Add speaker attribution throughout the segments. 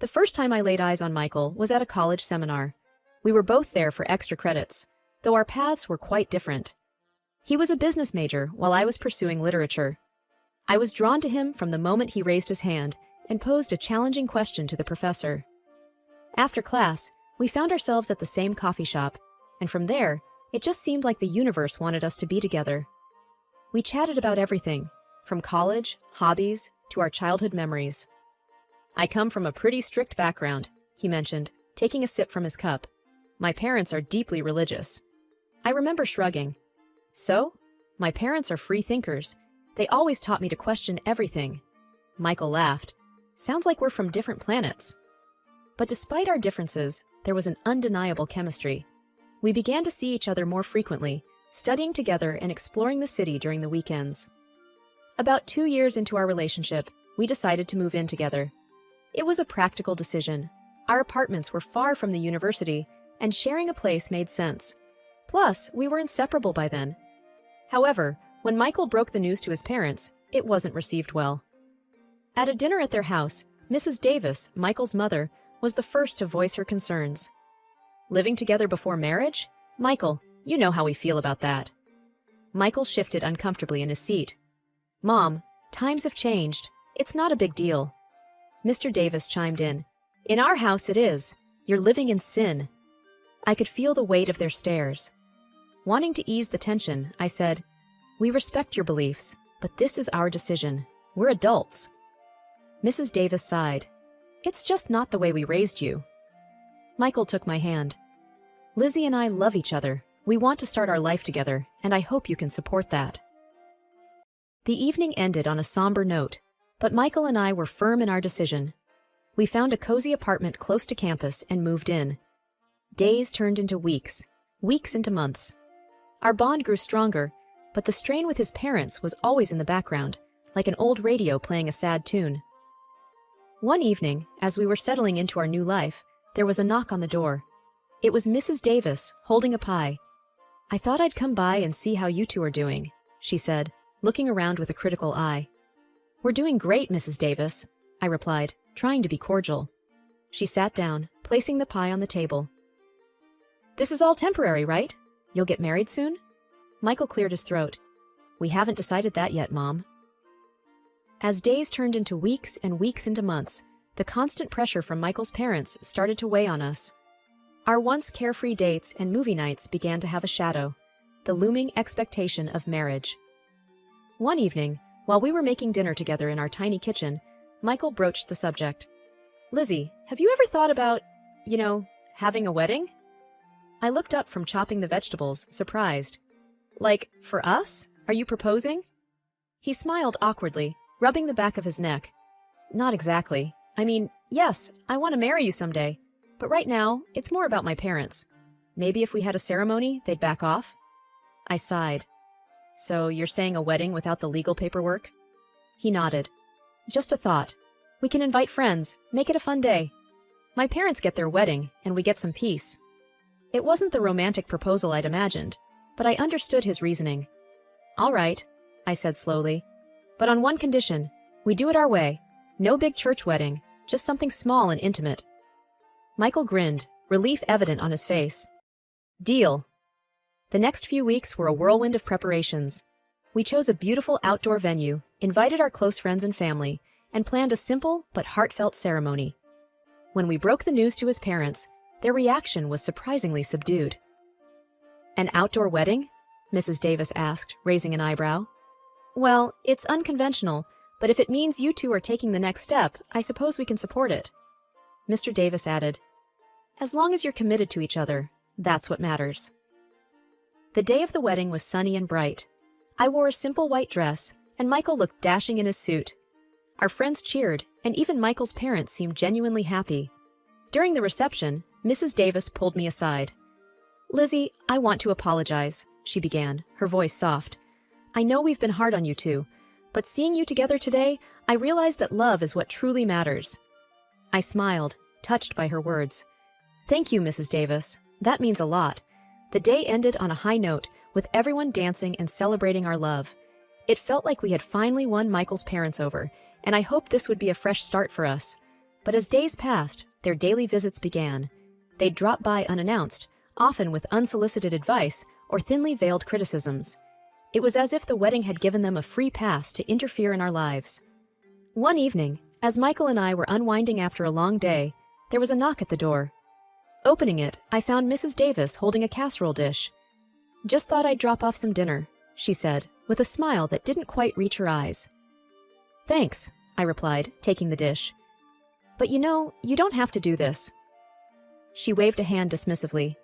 Speaker 1: The first time I laid eyes on Michael was at a college seminar. We were both there for extra credits, though our paths were quite different. He was a business major while I was pursuing literature. I was drawn to him from the moment he raised his hand and posed a challenging question to the professor. After class, we found ourselves at the same coffee shop, and from there, it just seemed like the universe wanted us to be together. We chatted about everything, from college, hobbies, to our childhood memories. "I come from a pretty strict background," he mentioned, taking a sip from his cup. "My parents are deeply religious." I remember shrugging. "So? My parents are free thinkers. They always taught me to question everything." Michael laughed. "Sounds like we're from different planets." But despite our differences, there was an undeniable chemistry. We began to see each other more frequently, studying together and exploring the city during the weekends. About 2 years into our relationship, we decided to move in together. It was a practical decision. Our apartments were far from the university, and sharing a place made sense. Plus, we were inseparable by then. However, when Michael broke the news to his parents, it wasn't received well. At a dinner at their house, Mrs. Davis, Michael's mother, was the first to voice her concerns. "Living together before marriage? Michael, you know how we feel about that." Michael shifted uncomfortably in his seat. "Mom, times have changed. It's not a big deal." Mr. Davis chimed in. "In our house it is. You're living in sin." I could feel the weight of their stares. Wanting to ease the tension, I said, "We respect your beliefs, but this is our decision. We're adults." Mrs. Davis sighed. "It's just not the way we raised you." Michael took my hand. "Lizzie and I love each other. We want to start our life together, and I hope you can support that." The evening ended on a somber note, but Michael and I were firm in our decision. We found a cozy apartment close to campus and moved in. Days turned into weeks, weeks into months. Our bond grew stronger, but the strain with his parents was always in the background, like an old radio playing a sad tune. One evening, as we were settling into our new life, there was a knock on the door. It was Mrs. Davis, holding a pie. "I thought I'd come by and see how you two are doing," she said, looking around with a critical eye. "We're doing great, Mrs. Davis," I replied, trying to be cordial. She sat down, placing the pie on the table. "This is all temporary, right? You'll get married soon?" Michael cleared his throat. "We haven't decided that yet, Mom." As days turned into weeks and weeks into months, the constant pressure from Michael's parents started to weigh on us. Our once carefree dates and movie nights began to have a shadow, the looming expectation of marriage. One evening, while we were making dinner together in our tiny kitchen, Michael broached the subject. "Lizzie, have you ever thought about, having a wedding?" I looked up from chopping the vegetables, surprised. "Like, for us? Are you proposing?" He smiled awkwardly, rubbing the back of his neck. "Not exactly. I mean, yes, I want to marry you someday, but right now, it's more about my parents. Maybe if we had a ceremony, they'd back off?" I sighed. "So you're saying a wedding without the legal paperwork?" He nodded. "Just a thought. We can invite friends, make it a fun day. My parents get their wedding, and we get some peace." It wasn't the romantic proposal I'd imagined, but I understood his reasoning. "All right," I said slowly, "but on one condition. We do it our way. No big church wedding, just something small and intimate." Michael grinned, relief evident on his face. "Deal." The next few weeks were a whirlwind of preparations. We chose a beautiful outdoor venue, invited our close friends and family, and planned a simple but heartfelt ceremony. When we broke the news to his parents, their reaction was surprisingly subdued. "An outdoor wedding?" Mrs. Davis asked, raising an eyebrow. "Well, it's unconventional, but if it means you two are taking the next step, I suppose we can support it." Mr. Davis added, "As long as you're committed to each other, that's what matters." The day of the wedding was sunny and bright. I wore a simple white dress, and Michael looked dashing in his suit. Our friends cheered, and even Michael's parents seemed genuinely happy. During the reception, Mrs. Davis pulled me aside. "Lizzie, I want to apologize," she began, her voice soft. "I know we've been hard on you two, but seeing you together today, I realize that love is what truly matters." I smiled, touched by her words. "Thank you, Mrs. Davis. That means a lot." The day ended on a high note, with everyone dancing and celebrating our love. It felt like we had finally won Michael's parents over, and I hoped this would be a fresh start for us. But as days passed, their daily visits began. They'd drop by unannounced, often with unsolicited advice or thinly veiled criticisms. It was as if the wedding had given them a free pass to interfere in our lives. One evening, as Michael and I were unwinding after a long day, there was a knock at the door. Opening it, I found Mrs. Davis holding a casserole dish. "Just thought I'd drop off some dinner," she said, with a smile that didn't quite reach her eyes. "Thanks," I replied, taking the dish. "But you know, you don't have to do this." She waved a hand dismissively.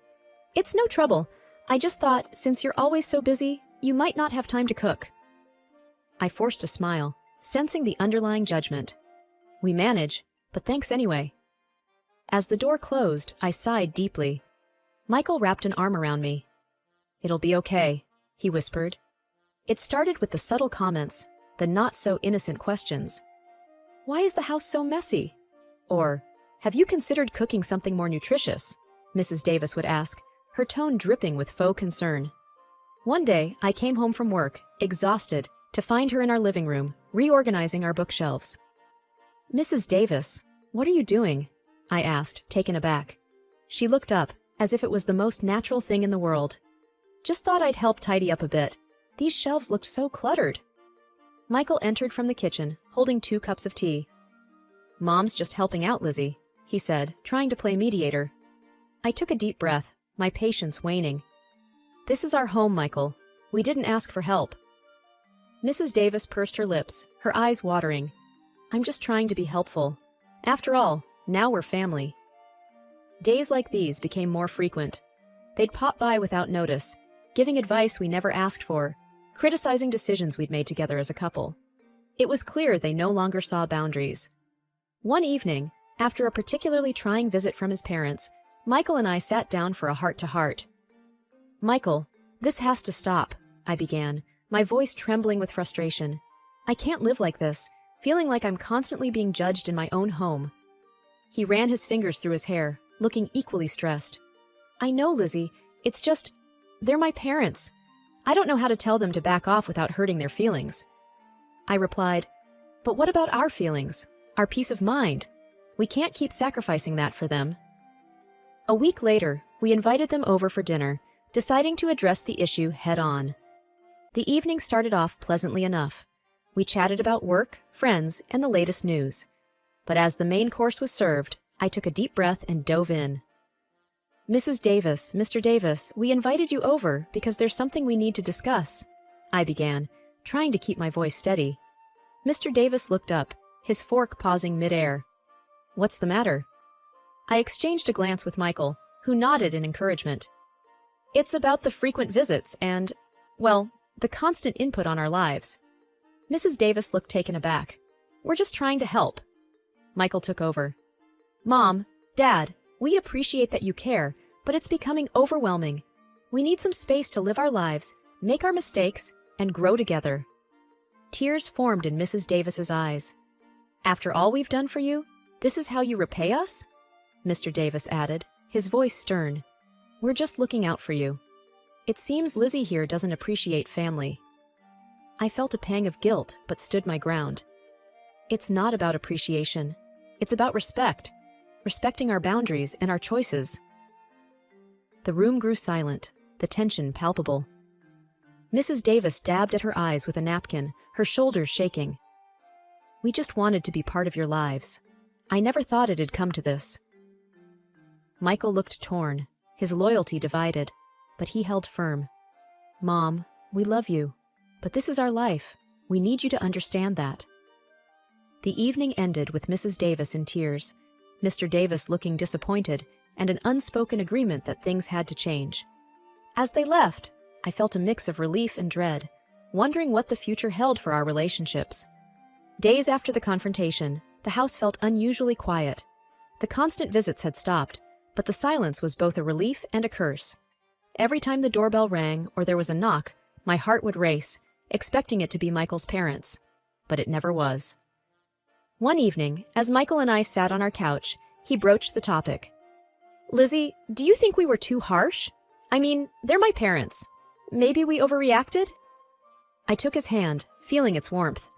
Speaker 1: "It's no trouble. I just thought, since you're always so busy, you might not have time to cook." I forced a smile, sensing the underlying judgment. "We manage, but thanks anyway." As the door closed, I sighed deeply. Michael wrapped an arm around me. "It'll be okay," he whispered. It started with the subtle comments, the not-so-innocent questions. "Why is the house so messy?" Or, "Have you considered cooking something more nutritious?" Mrs. Davis would ask, her tone dripping with faux concern. One day, I came home from work, exhausted, to find her in our living room, reorganizing our bookshelves. "Mrs. Davis, what are you doing?" I asked, taken aback. She looked up, as if it was the most natural thing in the world. "Just thought I'd help tidy up a bit. These shelves looked so cluttered." Michael entered from the kitchen, holding 2 cups of tea. "Mom's just helping out, Lizzie," he said, trying to play mediator. I took a deep breath, my patience waning. "This is our home, Michael. We didn't ask for help." Mrs. Davis pursed her lips, her eyes watering. "I'm just trying to be helpful. After all, now we're family." Days like these became more frequent. They'd pop by without notice, giving advice we never asked for, criticizing decisions we'd made together as a couple. It was clear they no longer saw boundaries. One evening, after a particularly trying visit from his parents, Michael and I sat down for a heart-to-heart. "Michael, this has to stop," I began, my voice trembling with frustration. "I can't live like this, feeling like I'm constantly being judged in my own home." He ran his fingers through his hair, looking equally stressed. "I know, Lizzie. It's just, they're my parents. I don't know how to tell them to back off without hurting their feelings." I replied, "But what about our feelings? Our peace of mind? We can't keep sacrificing that for them." A week later, we invited them over for dinner, deciding to address the issue head-on. The evening started off pleasantly enough. We chatted about work, friends, and the latest news. But as the main course was served, I took a deep breath and dove in. "Mrs. Davis, Mr. Davis, we invited you over because there's something we need to discuss," I began, trying to keep my voice steady. Mr. Davis looked up, his fork pausing mid-air. "What's the matter?" I exchanged a glance with Michael, who nodded in encouragement. "It's about the frequent visits and, well, the constant input on our lives." Mrs. Davis looked taken aback. "We're just trying to help." Michael took over. "Mom, Dad, we appreciate that you care, but it's becoming overwhelming. We need some space to live our lives, make our mistakes, and grow together." Tears formed in Mrs. Davis's eyes. "After all we've done for you, this is how you repay us?" Mr. Davis added, his voice stern. "We're just looking out for you. It seems Lizzie here doesn't appreciate family." I felt a pang of guilt, but stood my ground. "It's not about appreciation. It's about respect. Respecting our boundaries and our choices." The room grew silent, the tension palpable. Mrs. Davis dabbed at her eyes with a napkin, her shoulders shaking. "We just wanted to be part of your lives. I never thought it'd come to this." Michael looked torn, his loyalty divided, but he held firm. "Mom, we love you, but this is our life. We need you to understand that." The evening ended with Mrs. Davis in tears, Mr. Davis looking disappointed, and an unspoken agreement that things had to change. As they left, I felt a mix of relief and dread, wondering what the future held for our relationships. Days after the confrontation, the house felt unusually quiet. The constant visits had stopped, but the silence was both a relief and a curse. Every time the doorbell rang or there was a knock, my heart would race, expecting it to be Michael's parents. But it never was. One evening, as Michael and I sat on our couch, he broached the topic. "Lizzie, do you think we were too harsh? I mean, they're my parents. Maybe we overreacted?" I took his hand, feeling its warmth.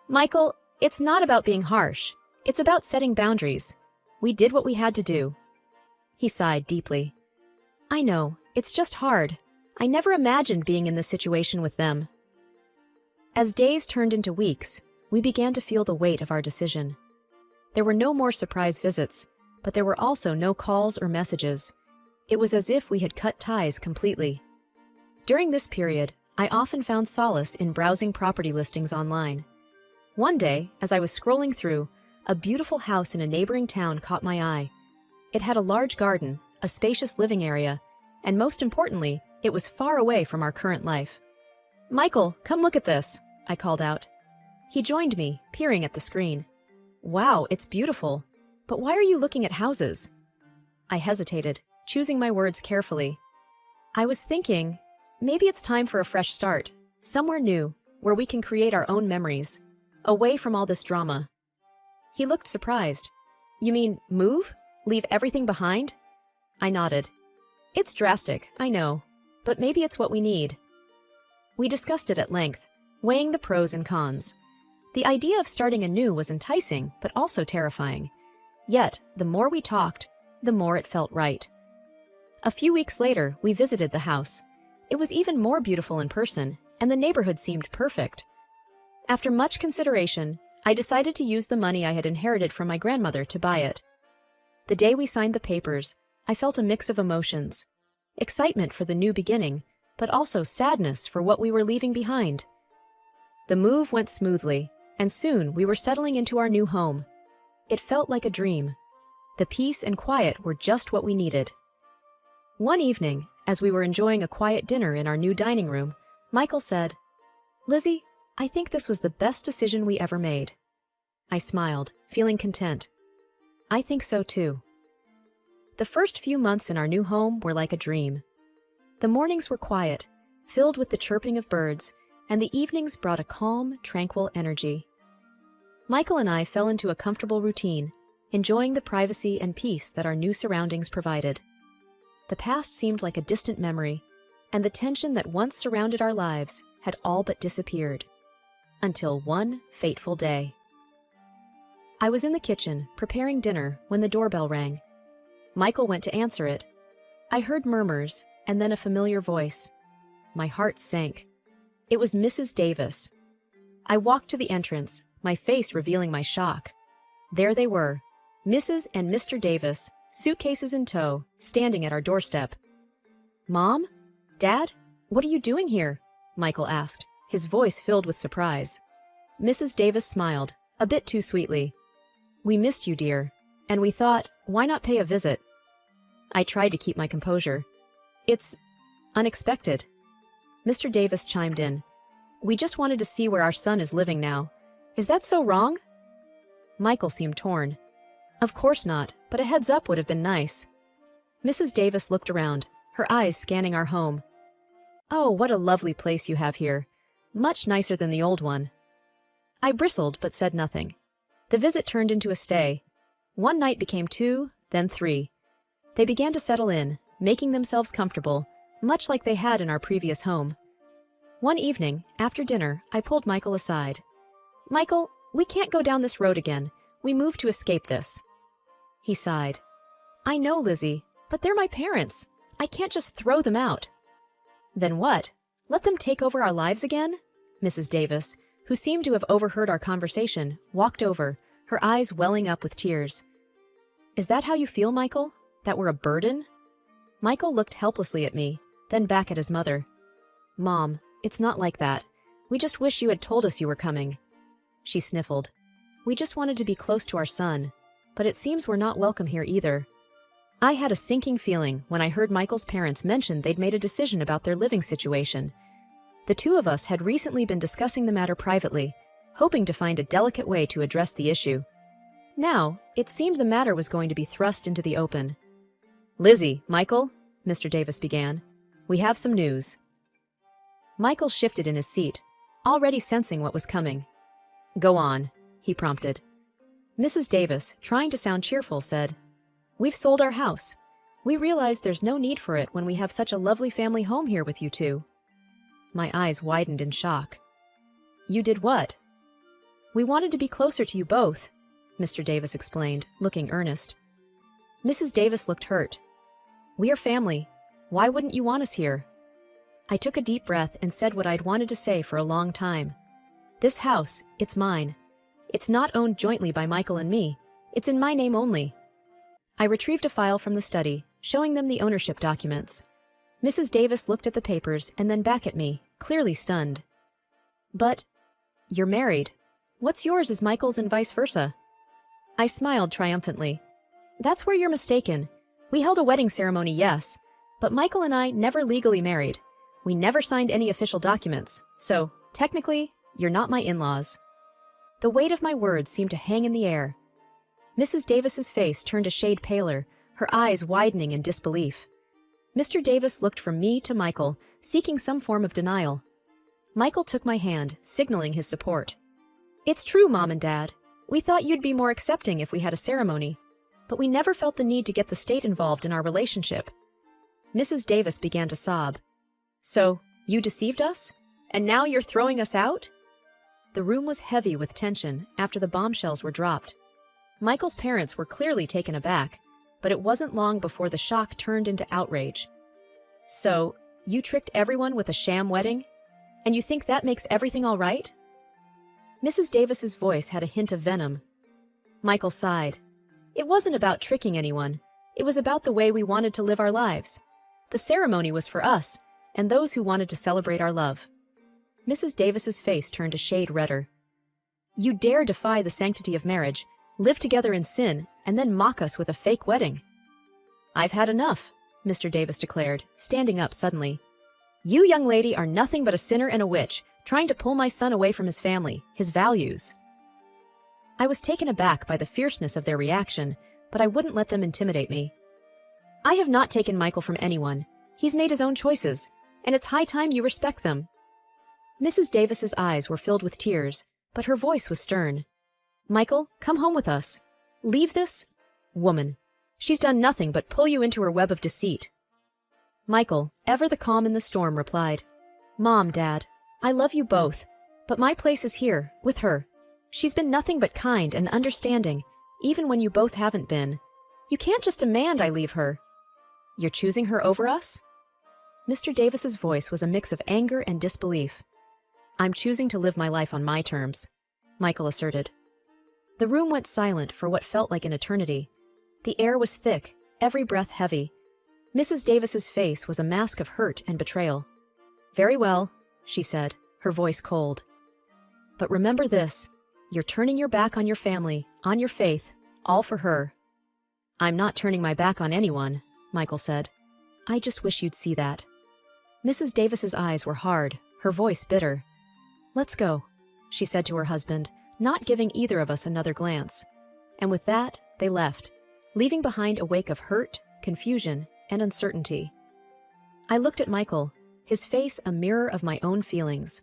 Speaker 1: "Michael, it's not about being harsh. It's about setting boundaries. We did what we had to do. He sighed deeply. I know, it's just hard. I never imagined being in this situation with them. As days turned into weeks, we began to feel the weight of our decision. There were no more surprise visits, but there were also no calls or messages. It was as if we had cut ties completely. During this period, I often found solace in browsing property listings online. One day, as I was scrolling through, a beautiful house in a neighboring town caught my eye. It had a large garden, a spacious living area, and most importantly, it was far away from our current life. Michael, come look at this, I called out. He joined me, peering at the screen. Wow, it's beautiful. But why are you looking at houses? I hesitated, choosing my words carefully. I was thinking, maybe it's time for a fresh start, somewhere new, where we can create our own memories, away from all this drama. He looked surprised. You mean move? Leave everything behind? I nodded. It's drastic, I know, but maybe it's what we need. We discussed it at length, weighing the pros and cons. The idea of starting anew was enticing, but also terrifying. Yet, the more we talked, the more it felt right. A few weeks later, we visited the house. It was even more beautiful in person, and the neighborhood seemed perfect. After much consideration, I decided to use the money I had inherited from my grandmother to buy it. The day we signed the papers, I felt a mix of emotions. Excitement for the new beginning, but also sadness for what we were leaving behind. The move went smoothly, and soon we were settling into our new home. It felt like a dream. The peace and quiet were just what we needed. One evening, as we were enjoying a quiet dinner in our new dining room, Michael said, Lizzie, I think this was the best decision we ever made. I smiled, feeling content. I think so too. The first few months in our new home were like a dream. The mornings were quiet, filled with the chirping of birds, and the evenings brought a calm, tranquil energy. Michael and I fell into a comfortable routine, enjoying the privacy and peace that our new surroundings provided. The past seemed like a distant memory, and the tension that once surrounded our lives had all but disappeared. Until one fateful day. I was in the kitchen, preparing dinner, when the doorbell rang. Michael went to answer it. I heard murmurs, and then a familiar voice. My heart sank. It was Mrs. Davis. I walked to the entrance, my face revealing my shock. There they were, Mrs. and Mr. Davis, suitcases in tow, standing at our doorstep. Mom? Dad? What are you doing here? Michael asked, his voice filled with surprise. Mrs. Davis smiled, a bit too sweetly. We missed you, dear, and we thought, why not pay a visit? I tried to keep my composure. It's unexpected. Mr. Davis chimed in. We just wanted to see where our son is living now. Is that so wrong? Michael seemed torn. Of course not, but a heads up would have been nice. Mrs. Davis looked around, her eyes scanning our home. Oh, what a lovely place you have here. Much nicer than the old one. I bristled but said nothing. The visit turned into a stay. One night became 2, then 3. They began to settle in, making themselves comfortable, much like they had in our previous home. One evening, after dinner, I pulled Michael aside. Michael, we can't go down this road again. We moved to escape this. He sighed. I know, Lizzie, but they're my parents. I can't just throw them out. Then what? Let them take over our lives again? Mrs. Davis, who seemed to have overheard our conversation, walked over, her eyes welling up with tears. Is that how you feel, Michael? That we're a burden? Michael looked helplessly at me, then back at his mother. Mom, it's not like that. We just wish you had told us you were coming. She sniffled. We just wanted to be close to our son, but it seems we're not welcome here either. I had a sinking feeling when I heard Michael's parents mention they'd made a decision about their living situation. The two of us had recently been discussing the matter privately, hoping to find a delicate way to address the issue. Now, it seemed the matter was going to be thrust into the open. Lizzie, Michael, Mr. Davis began, we have some news. Michael shifted in his seat, already sensing what was coming. Go on, he prompted. Mrs. Davis, trying to sound cheerful, said, We've sold our house. We realize there's no need for it when we have such a lovely family home here with you two. My eyes widened in shock. You did what? We wanted to be closer to you both. Mr. Davis explained, looking earnest. Mrs. Davis looked hurt. We are family. Why wouldn't you want us here? I took a deep breath and said what I'd wanted to say for a long time. This house, it's mine. It's not owned jointly by Michael and me. It's in my name only. I retrieved a file from the study, showing them the ownership documents. Mrs. Davis looked at the papers and then back at me, clearly stunned. But you're married. What's yours is Michael's and vice versa. I smiled triumphantly. That's where you're mistaken. We held a wedding ceremony, yes, but Michael and I never legally married. We never signed any official documents, so, technically, you're not my in-laws. The weight of my words seemed to hang in the air. Mrs. Davis's face turned a shade paler, her eyes widening in disbelief. Mr. Davis looked from me to Michael, seeking some form of denial. Michael took my hand, signaling his support. It's true, Mom and Dad. We thought you'd be more accepting if we had a ceremony, but we never felt the need to get the state involved in our relationship. Mrs. Davis began to sob. So, you deceived us? And now you're throwing us out? The room was heavy with tension after the bombshells were dropped. Michael's parents were clearly taken aback, but it wasn't long before the shock turned into outrage. So, you tricked everyone with a sham wedding? And you think that makes everything all right? Mrs. Davis's voice had a hint of venom. Michael sighed. It wasn't about tricking anyone. It was about the way we wanted to live our lives. The ceremony was for us, and those who wanted to celebrate our love. Mrs. Davis's face turned a shade redder. You dare defy the sanctity of marriage, live together in sin, and then mock us with a fake wedding. I've had enough, Mr. Davis declared, standing up suddenly. You young lady are nothing but a sinner and a witch, trying to pull my son away from his family, his values. I was taken aback by the fierceness of their reaction, but I wouldn't let them intimidate me. I have not taken Michael from anyone. He's made his own choices, and it's high time you respect them. Mrs. Davis's eyes were filled with tears, but her voice was stern. Michael, come home with us. Leave this woman. She's done nothing but pull you into her web of deceit. Michael, ever the calm in the storm, replied, Mom, Dad, I love you both, but my place is here, with her. She's been nothing but kind and understanding, even when you both haven't been. You can't just demand I leave her. You're choosing her over us? Mr. Davis's voice was a mix of anger and disbelief. I'm choosing to live my life on my terms, Michael asserted. The room went silent for what felt like an eternity. The air was thick, every breath heavy. Mrs. Davis's face was a mask of hurt and betrayal. Very well, she said, her voice cold. But remember this, you're turning your back on your family, on your faith, all for her. I'm not turning my back on anyone, Michael said. I just wish you'd see that. Mrs. Davis's eyes were hard, her voice bitter. Let's go, she said to her husband, not giving either of us another glance. And with that, they left, leaving behind a wake of hurt, confusion, and uncertainty. I looked at Michael, his face a mirror of my own feelings.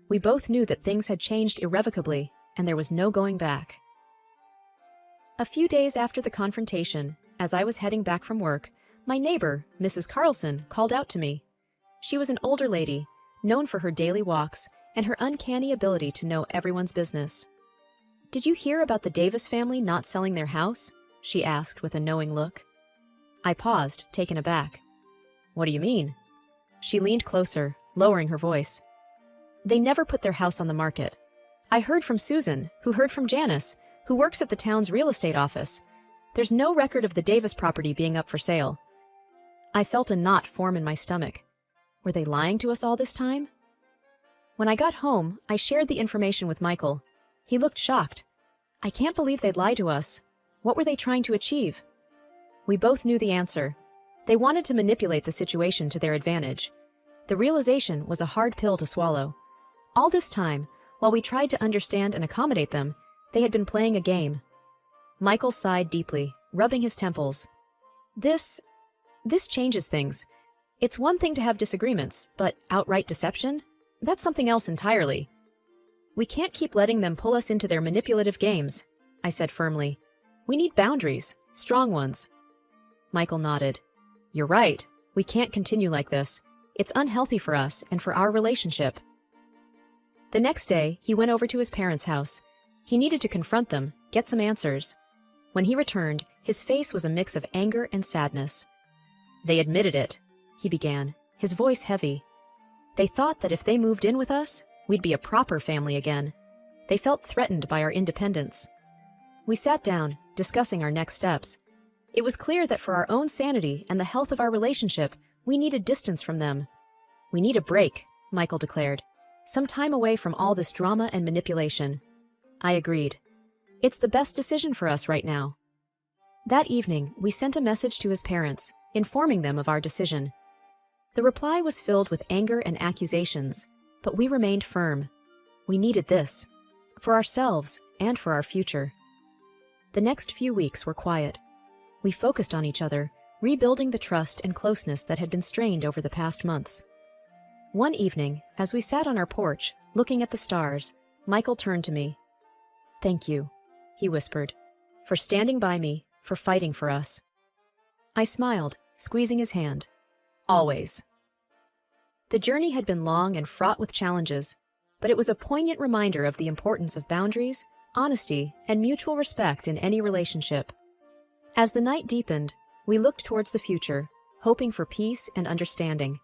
Speaker 1: We both knew that things had changed irrevocably, and there was no going back. A few days after the confrontation, as I was heading back from work, my neighbor, Mrs. Carlson, called out to me. She was an older lady, known for her daily walks and her uncanny ability to know everyone's business. Did you hear about the Davis family not selling their house? She asked with a knowing look. I paused, taken aback. What do you mean? She leaned closer, lowering her voice. They never put their house on the market. I heard from Susan, who heard from Janice, who works at the town's real estate office. There's no record of the Davis property being up for sale. I felt a knot form in my stomach. Were they lying to us all this time? When I got home, I shared the information with Michael. He looked shocked. I can't believe they'd lie to us. What were they trying to achieve? We both knew the answer. They wanted to manipulate the situation to their advantage. The realization was a hard pill to swallow. All this time, while we tried to understand and accommodate them, they had been playing a game. Michael sighed deeply, rubbing his temples. This changes things. It's one thing to have disagreements, but outright deception? That's something else entirely. We can't keep letting them pull us into their manipulative games, I said firmly. We need boundaries, strong ones. Michael nodded. You're right. We can't continue like this. It's unhealthy for us and for our relationship. The next day, he went over to his parents' house. He needed to confront them, get some answers. When he returned, his face was a mix of anger and sadness. "They admitted it," he began, his voice heavy. "They thought that if they moved in with us, we'd be a proper family again. They felt threatened by our independence." We sat down, discussing our next steps. It was clear that for our own sanity and the health of our relationship, we needed distance from them. "We need a break," Michael declared. "Some time away from all this drama and manipulation." I agreed. "It's the best decision for us right now." That evening, we sent a message to his parents, informing them of our decision. The reply was filled with anger and accusations, but we remained firm. We needed this, for ourselves and for our future. The next few weeks were quiet. We focused on each other, rebuilding the trust and closeness that had been strained over the past months. One evening, as we sat on our porch, looking at the stars, Michael turned to me. "Thank you," he whispered, "for standing by me, for fighting for us." I smiled, squeezing his hand. "Always." The journey had been long and fraught with challenges, but it was a poignant reminder of the importance of boundaries, honesty, and mutual respect in any relationship. As the night deepened, we looked towards the future, hoping for peace and understanding.